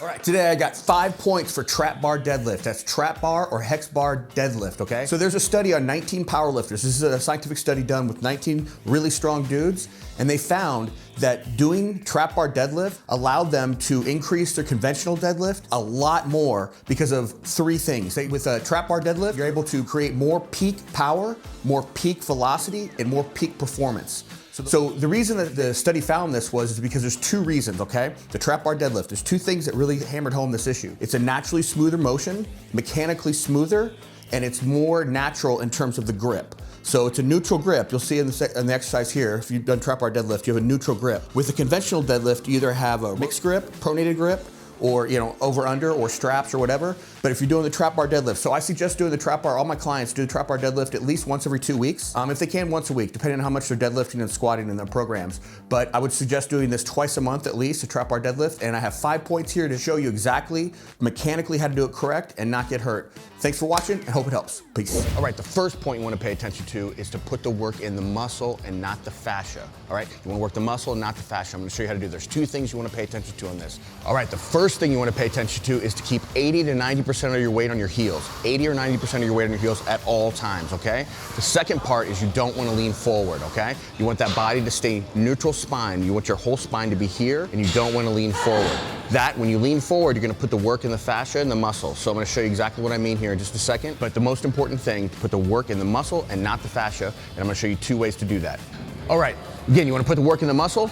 All right, today I got 5 points for Trap Bar DeadLift. That's Trap Bar or Hex Bar DeadLift, okay? So there's a study on 19 powerlifters. This is a scientific study done with 19 really strong dudes, and they found that doing Trap Bar DeadLift allowed them to increase their conventional deadlift a lot more because of 3 things. With a Trap Bar DeadLift, you're able to create more peak power, more peak velocity, and more peak performance. So the reason that the study found this was because there's 2 reasons, okay? The Trap Bar DeadLift, there's 2 things that really hammered home this issue. It's a naturally smoother motion, mechanically smoother, and it's more natural in terms of the grip. So it's a neutral grip. You'll see in the exercise here, if you've done Trap Bar DeadLift, you have a neutral grip. With a conventional deadlift, you either have a mixed grip, pronated grip, or over under or straps or whatever. But if you're doing the Trap Bar DeadLift, so I suggest doing the Trap Bar, all my clients do the Trap Bar DeadLift at least once every 2 weeks. If they can, once a week, depending on how much they're deadlifting and squatting in their programs. But I would suggest doing this twice a month at least, the Trap Bar DeadLift. And I have 5 points here to show you exactly, mechanically how to do it correct and not get hurt. Thanks for watching and hope it helps. Peace. All right, the first point you want to pay attention to is to put the work in the muscle and not the fascia. All right, you want to work the muscle and not the fascia. I'm going to show you how to do. There's 2 things you want to pay attention to on this. All right, the first thing you want to pay attention to is to keep 80 to 90% of your weight on your heels. 80 or 90% of your weight on your heels at all times, okay? The second part is you don't want to lean forward, okay? You want that body to stay neutral spine. You want your whole spine to be here, and you don't want to lean forward. That, when you lean forward, you're going to put the work in the fascia and the muscle. So I'm going to show you exactly what I mean here in just a second. But the most important thing, put the work in the muscle and not the fascia, and I'm going to show you 2 ways to do that. All right, again, you want to put the work in the muscle,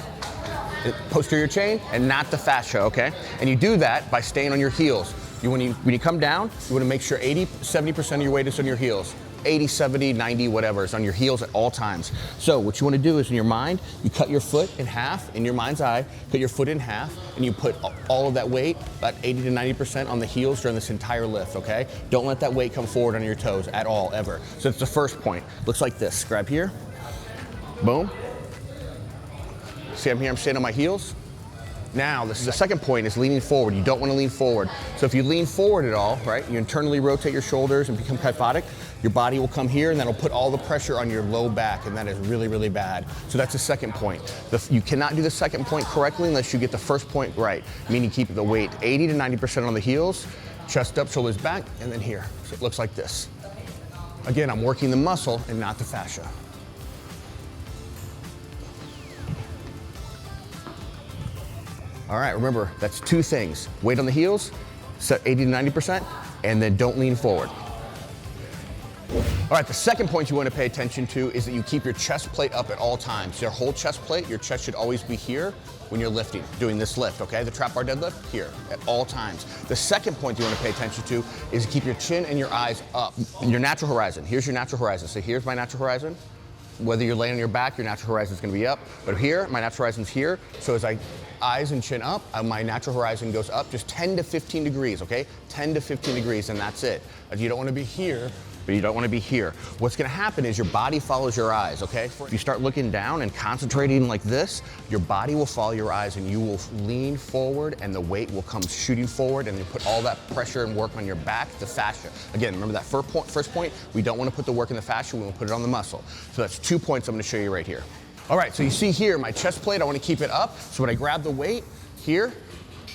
posterior chain, and not the fascia, okay? And you do that by staying on your heels. When you come down, you want to make sure 70% of your weight is on your heels. 80, 70, 90, whatever, is on your heels at all times. So what you want to do is in your mind, you cut your foot in half, in your mind's eye, cut your foot in half, and you put all of that weight, about 80 to 90% on the heels during this entire lift, okay? Don't let that weight come forward on your toes at all, ever. So that's the first point. Looks like this. Grab here, boom. See, I'm staying on my heels. Now, this is the second point, is leaning forward. You don't want to lean forward. So if you lean forward at all, right, you internally rotate your shoulders and become kyphotic, your body will come here and that'll put all the pressure on your low back, and that is really, really bad. So that's the second point. You cannot do the second point correctly unless you get the first point right, meaning keep the weight 80 to 90% on the heels, chest up, shoulders back, and then here. So it looks like this. Again, I'm working the muscle and not the fascia. All right, remember, that's 2 things. Weight on the heels, set 80 to 90%, and then don't lean forward. All right, the second point you want to pay attention to is that you keep your chest plate up at all times. Your whole chest plate, your chest should always be here when you're lifting, doing this lift, okay? The Trap Bar DeadLift, here, at all times. The second point you want to pay attention to is keep your chin and your eyes up. Your natural horizon, here's your natural horizon. So here's my natural horizon. Whether you're laying on your back, your natural horizon is going to be up. But here, my natural horizon's here. So as I eyes and chin up, my natural horizon goes up just 10 to 15 degrees, okay? 10 to 15 degrees, and that's it. You don't want to be here, but you don't want to be here. What's going to happen is your body follows your eyes, okay? If you start looking down and concentrating like this, your body will follow your eyes and you will lean forward and the weight will come shooting forward, and you put all that pressure and work on your back, the fascia. Again, remember that first point, we don't want to put the work in the fascia, we want to put it on the muscle. So that's 2 points I'm going to show you right here. All right, so you see here, my chest plate, I want to keep it up. So when I grab the weight here,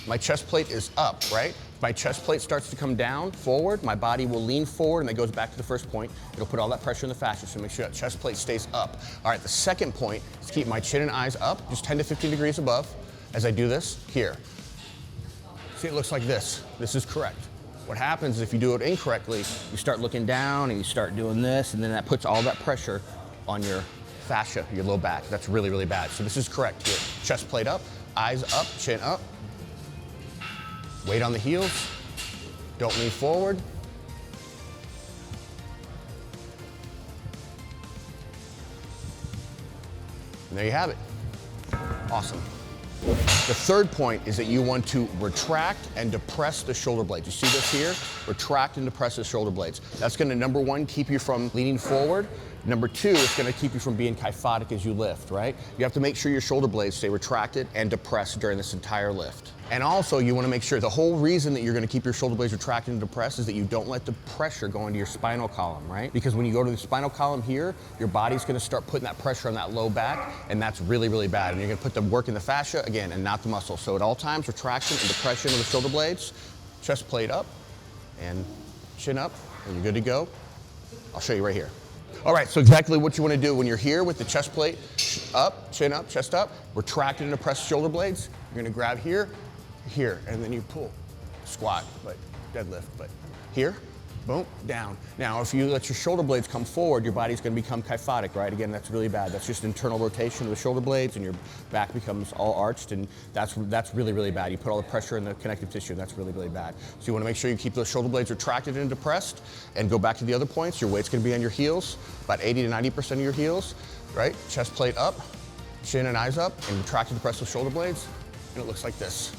my chest plate is up, right? If my chest plate starts to come down, forward, my body will lean forward, and that goes back to the first point. It'll put all that pressure in the fascia, so make sure that chest plate stays up. All right, the second point is to keep my chin and eyes up, just 10 to 15 degrees above, as I do this here. See, it looks like this. This is correct. What happens is if you do it incorrectly, you start looking down and you start doing this, and then that puts all that pressure on your fascia, your low back. That's really, really bad. So this is correct here. Chest plate up, eyes up, chin up. Weight on the heels. Don't lean forward. And there you have it. Awesome. The third point is that you want to retract and depress the shoulder blades. You see this here? Retract and depress the shoulder blades. That's going to, number 1, keep you from leaning forward. Number 2, it's going to keep you from being kyphotic as you lift, right? You have to make sure your shoulder blades stay retracted and depressed during this entire lift. And also, you want to make sure, the whole reason that you're going to keep your shoulder blades retracted and depressed is that you don't let the pressure go into your spinal column, right? Because when you go to the spinal column here, your body's going to start putting that pressure on that low back, and that's really, really bad. And you're going to put the work in the fascia, again, and not the muscle. So at all times, retraction and depression of the shoulder blades, chest plate up, and chin up, and you're good to go. I'll show you right here. All right, so exactly what you want to do when you're here with the chest plate up, chin up, chest up, retracted and depressed shoulder blades, you're going to grab here, here, and then you pull, squat, but deadlift, but here, boom, down. Now, if you let your shoulder blades come forward, your body's going to become kyphotic, right? Again, that's really bad. That's just internal rotation of the shoulder blades, and your back becomes all arched, and that's really, really bad. You put all the pressure in the connective tissue, and that's really, really bad. So you want to make sure you keep those shoulder blades retracted and depressed, and go back to the other points. Your weight's going to be on your heels, about 80 to 90% of your heels, right? Chest plate up, chin and eyes up, and retract and depress those shoulder blades, and it looks like this.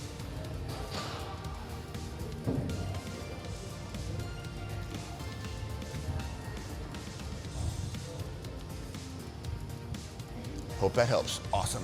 Hope that helps. Awesome.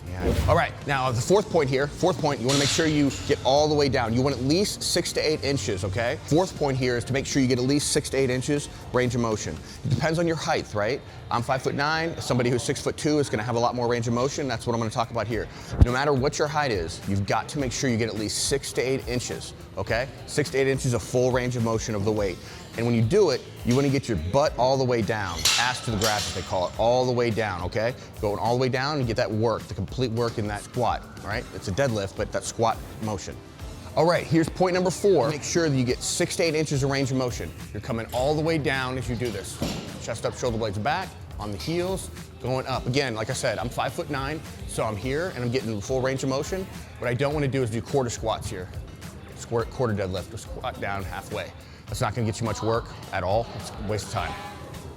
Yeah. All right, now the fourth point, you want to make sure you get all the way down. You want at least 6 to 8 inches, okay? Fourth point here is to make sure you get at least 6 to 8 inches range of motion. It depends on your height, right? I'm 5'9". Somebody who's 6'2" is going to have a lot more range of motion. That's what I'm going to talk about here. No matter what your height is, you've got to make sure you get at least 6 to 8 inches, okay? 6 to 8 inches of full range of motion of the weight. And when you do it, you want to get your butt all the way down, ass to the grass as they call it, all the way down, okay? Going all the way down and get that work, the complete work in that squat, right? It's a deadlift, but that squat motion. All right, here's point number 4. Make sure that you get 6 to 8 inches of range of motion. You're coming all the way down as you do this. Chest up, shoulder blades back, on the heels, going up. Again, like I said, I'm 5'9", so I'm here and I'm getting full range of motion. What I don't want to do is do quarter squats here. Quarter deadlift, or squat down halfway. That's not going to get you much work at all. It's a waste of time.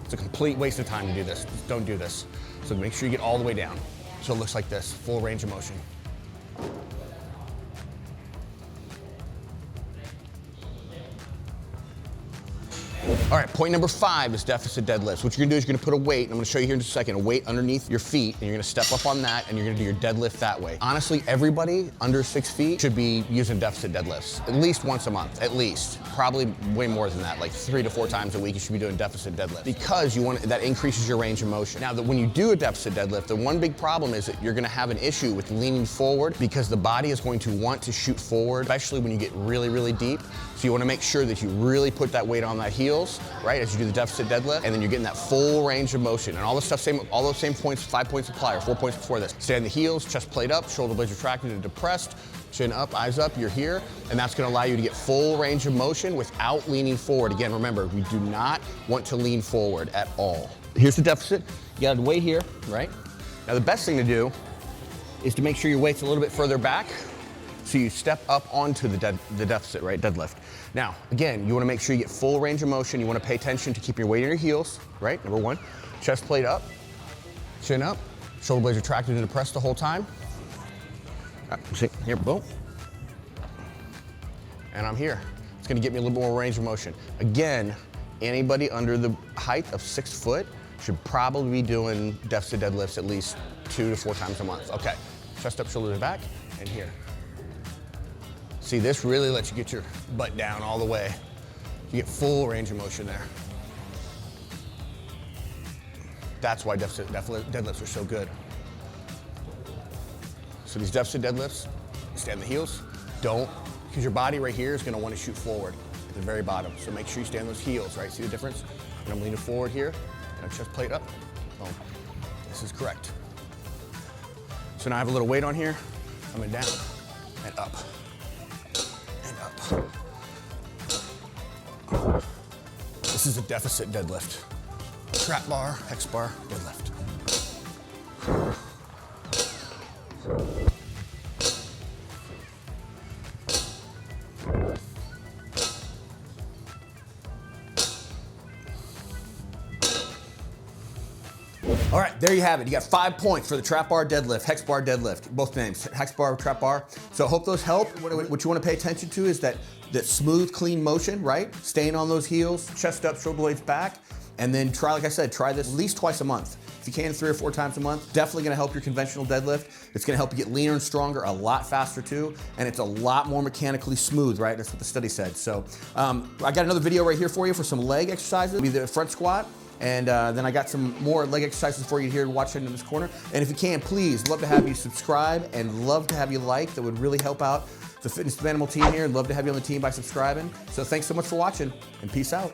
It's a complete waste of time to do this. Just don't do this. So make sure you get all the way down. So it looks like this, full range of motion. All right, point number 5 is deficit deadlifts. What you're gonna do is you're gonna put a weight, and I'm gonna show you here in just a second, a weight underneath your feet, and you're gonna step up on that, and you're gonna do your deadlift that way. Honestly, everybody under 6 feet should be using deficit deadlifts, at least once a month, at least. Probably way more than that, like 3 to 4 times a week you should be doing deficit deadlift, because that increases your range of motion. Now, when you do a deficit deadlift, the one big problem is that you're gonna have an issue with leaning forward, because the body is going to want to shoot forward, especially when you get really, really deep. So you wanna make sure that you really put that weight on that heels, right, as you do the deficit deadlift, and then you're getting that full range of motion. And all those same points, 5 points apply, or 4 points before this. Stay on the heels, chest plate up, shoulder blades retracted and depressed, chin up, eyes up, you're here, and that's gonna allow you to get full range of motion without leaning forward. Again, remember, we do not want to lean forward at all. Here's the deficit. You got the weight here, right? Now the best thing to do is to make sure your weight's a little bit further back, so you step up onto the deficit, right, deadlift. Now, again, you wanna make sure you get full range of motion. You wanna pay attention to keep your weight in your heels, right, number 1. Chest plate up, chin up, shoulder blades retracted and depressed the whole time. See, here, boom. And I'm here. It's gonna get me a little more range of motion. Again, anybody under the height of 6 foot should probably be doing deficit deadlifts at least 2 to 4 times a month. Okay, chest up, shoulders back, and here. See, this really lets you get your butt down all the way. You get full range of motion there. That's why deficit deadlifts are so good. So these deficit deadlifts, stay on the heels. Don't, because your body right here is gonna wanna shoot forward at the very bottom. So make sure you stay on those heels, right? See the difference? And I'm leaning forward here, and chest plate up. Boom. This is correct. So now I have a little weight on here, coming down and up. This is a deficit deadlift. Trap bar, hex bar, deadlift. All right, there you have it. You got 5 points for the trap bar deadlift, hex bar deadlift, both names, hex bar, trap bar. So I hope those help. What you want to pay attention to is that smooth, clean motion, right? Staying on those heels, chest up, shoulder blades back, And then try, like I said, try this at least twice a month. If you can, 3 or 4 times a month, definitely gonna help your conventional deadlift. It's gonna help you get leaner and stronger a lot faster too, and it's a lot more mechanically smooth, right? That's what the study said. So I got another video right here for you for some leg exercises. It'll be the front squat, and then I got some more leg exercises for you here watching in this corner. And if you can, please, love to have you subscribe and love to have you like. That would really help out the Fitness with Animal team here, and love to have you on the team by subscribing. So thanks so much for watching, and peace out.